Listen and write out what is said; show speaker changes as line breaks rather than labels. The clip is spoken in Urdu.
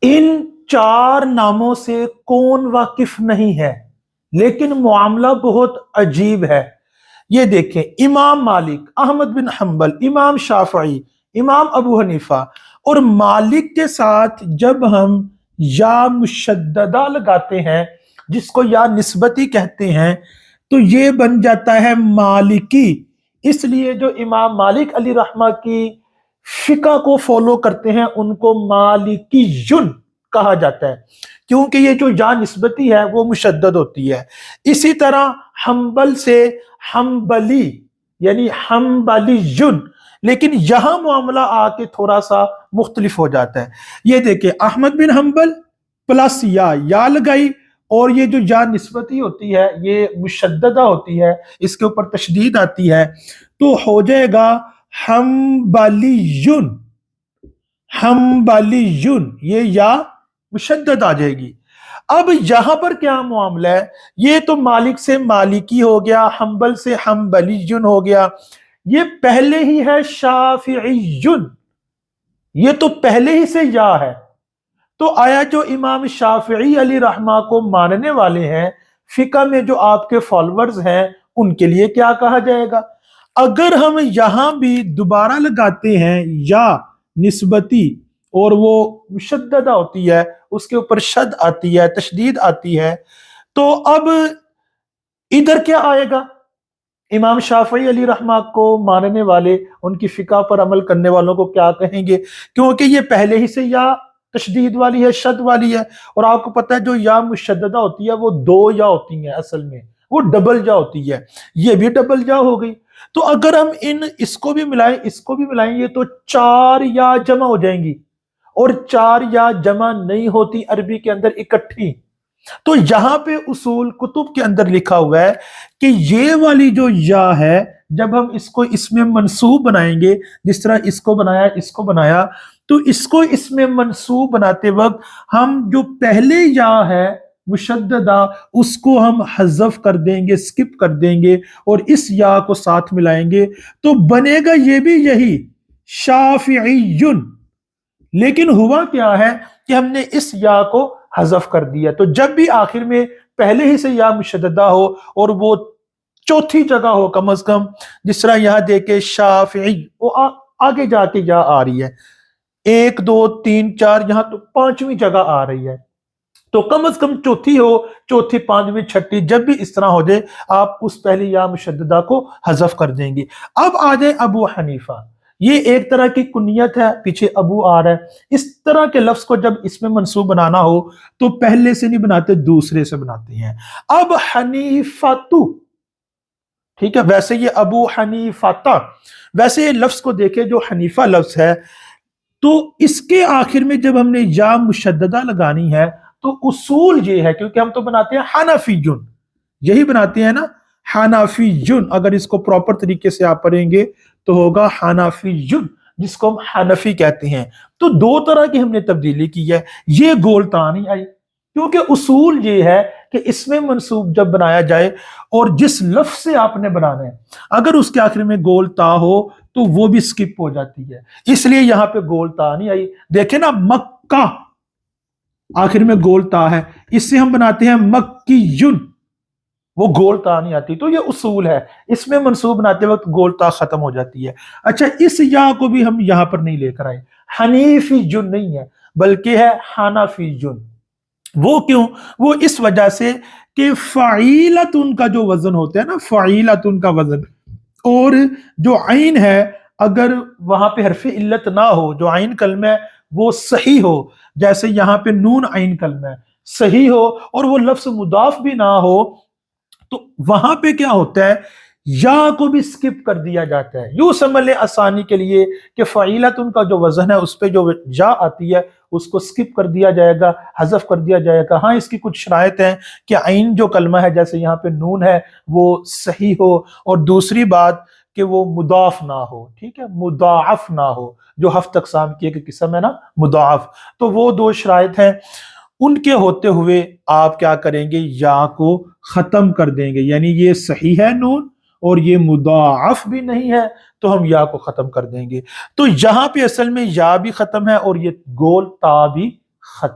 ان چار ناموں سے کون واقف نہیں ہے؟ لیکن معاملہ بہت عجیب ہے۔ یہ دیکھیں، امام مالک، احمد بن حنبل، امام شافعی، امام ابو حنیفہ اور مالک کے ساتھ جب ہم یا مشددہ لگاتے ہیں، جس کو یا نسبتی کہتے ہیں، تو یہ بن جاتا ہے مالکی۔ اس لیے جو امام مالک علی رحمہ کی فقہ کو فالو کرتے ہیں ان کو مالکی یون کہا جاتا ہے، کیونکہ یہ جو یا نسبتی ہے وہ مشدد ہوتی ہے۔ اسی طرح حنبل سے حنبلی، یعنی حنبلی یون، لیکن یہاں معاملہ آ کے تھوڑا سا مختلف ہو جاتا ہے۔ یہ دیکھیں، احمد بن حنبل پلس یا لگائی، اور یہ جو یا نسبتی ہوتی ہے یہ مشددہ ہوتی ہے، اس کے اوپر تشدید آتی ہے، تو ہو جائے گا حنبلیون۔ حنبلیون، یہ یا مشدد آ جائے گی۔ اب یہاں پر کیا معاملہ ہے؟ یہ تو مالک سے مالکی ہو گیا، حنبل سے حنبلیون ہو گیا، یہ پہلے ہی ہے شافعیون، یہ تو پہلے ہی سے یا ہے۔ تو آیا جو امام شافعی علی رحمہ کو ماننے والے ہیں، فقہ میں جو آپ کے فالورز ہیں، ان کے لیے کیا کہا جائے گا؟ اگر ہم یہاں بھی دوبارہ لگاتے ہیں یا نسبتی، اور وہ مشددہ ہوتی ہے، اس کے اوپر شد آتی ہے، تشدید آتی ہے، تو اب ادھر کیا آئے گا؟ امام شافعی علی رحمہ کو ماننے والے ان کی فقہ پر عمل کرنے والوں کو کیا کہیں گے؟ کیونکہ یہ پہلے ہی سے یا تشدید والی ہے، شد والی ہے، اور آپ کو پتہ ہے جو یا مشددہ ہوتی ہے وہ دو یا ہوتی ہیں، اصل میں وہ ڈبل یا ہوتی ہے، یہ بھی ڈبل یا ہو گئی۔ تو اگر ہم اس کو بھی ملائیں، اس کو بھی ملائیں گے تو چار یا جمع ہو جائیں گی، اور چار یا جمع نہیں ہوتی عربی کے اندر اکٹھی۔ تو یہاں پہ اصول کتب کے اندر لکھا ہوا ہے کہ یہ والی جو یا ہے، جب ہم اس کو اس میں منصوب بنائیں گے، جس طرح اس کو بنایا، اس کو بنایا، تو اس کو اس میں منصوب بناتے وقت ہم جو پہلے یا ہے مشددہ، اس کو ہم حذف کر دیں گے، سکپ کر دیں گے، اور اس یا کو ساتھ ملائیں گے، تو بنے گا یہ بھی یہی شافعیون۔ لیکن ہوا کیا ہے کہ ہم نے اس یا کو حذف کر دیا۔ تو جب بھی آخر میں پہلے ہی سے یا مشددہ ہو، اور وہ چوتھی جگہ ہو کم از کم، جس طرح یہاں دیکھے شافعی، وہ آگے جا کے یا آ رہی ہے، 1 2 3 4، یہاں تو 5ویں جگہ آ رہی ہے، تو کم از کم چوتھی ہو، چوتھی، 5ویں، 6، جب بھی اس طرح ہو جائے آپ اس پہلی یا مشددہ کو حذف کر دیں گے۔ اب آ جائے ابو حنیفہ، یہ ایک طرح کی کنیت ہے، پیچھے ابو آ رہا ہے۔ اس طرح کے لفظ کو جب اس میں منصوب بنانا ہو تو پہلے سے نہیں بناتے، دوسرے سے بناتے ہیں۔ اب حنیفتو، ٹھیک ہے، ویسے یہ ابو حنیفہ، ویسے یہ لفظ کو دیکھیں، جو حنیفہ لفظ ہے، تو اس کے آخر میں جب ہم نے یا مشددہ لگانی ہے تو اصول یہ ہے، کیونکہ ہم تو بناتے ہیں حنفیون، یہی بناتے ہیں نا، حنفیون۔ اگر اس کو پراپر طریقے سے آپ پڑھیں گے تو ہوگا حنفیون، جس کو ہم حنفی کہتے ہیں۔ تو دو طرح کی ہم نے تبدیلی کی ہے، یہ گولتا نہیں آئی، کیونکہ اصول یہ ہے کہ اس میں منصوب جب بنایا جائے، اور جس لفظ سے آپ نے بنانا ہے، اگر اس کے آخر میں گول تا ہو تو وہ بھی سکپ ہو جاتی ہے، اس لیے یہاں پہ گول تا نہیں آئی۔ دیکھیں نا، مکہ آخر میں گول تا ہے، اس سے ہم بناتے ہیں مکیون، وہ گول تا نہیں آتی۔ تو یہ اصول ہے، اس میں منصوب بناتے وقت گول تا ختم ہو جاتی ہے۔ اچھا، اس یا کو بھی ہم یہاں پر نہیں لے کر آئے، حنیفی جن نہیں ہے بلکہ ہے حنفی جن۔ وہ کیوں؟ وہ اس وجہ سے کہ فعیلتن کا جو وزن ہوتا ہے نا، فعیلتن کا وزن، اور جو عین ہے، اگر وہاں پہ حرف علت نہ ہو، جو عین کلمہ ہے وہ صحیح ہو، جیسے یہاں پہ نون عین کلمہ ہے، صحیح ہو، اور وہ لفظ مضاف بھی نہ ہو، تو وہاں پہ کیا ہوتا ہے، یا کو بھی سکپ کر دیا جاتا ہے۔ یوں سمجھ لیں آسانی کے لیے کہ فعیلتن کا جو وزن ہے اس پہ جو یا آتی ہے اس کو سکپ کر دیا جائے گا، حذف کر دیا جائے گا۔ ہاں، اس کی کچھ شرائط ہیں کہ عین جو کلمہ ہے، جیسے یہاں پہ نون ہے، وہ صحیح ہو، اور دوسری بات کہ وہ مضاف نہ ہو، ٹھیک ہے، مضاعف نہ ہو، جو ہفت اقسام کی ایک قسم ہے نا، مضاعف۔ تو وہ دو شرائط ہیں، ان کے ہوتے ہوئے آپ کیا کریں گے، یا کو ختم کر دیں گے، یعنی یہ صحیح ہے نون، اور یہ مضاعف بھی نہیں ہے، تو ہم یا کو ختم کر دیں گے۔ تو یہاں پہ اصل میں یا بھی ختم ہے، اور یہ گول تا بھی ختم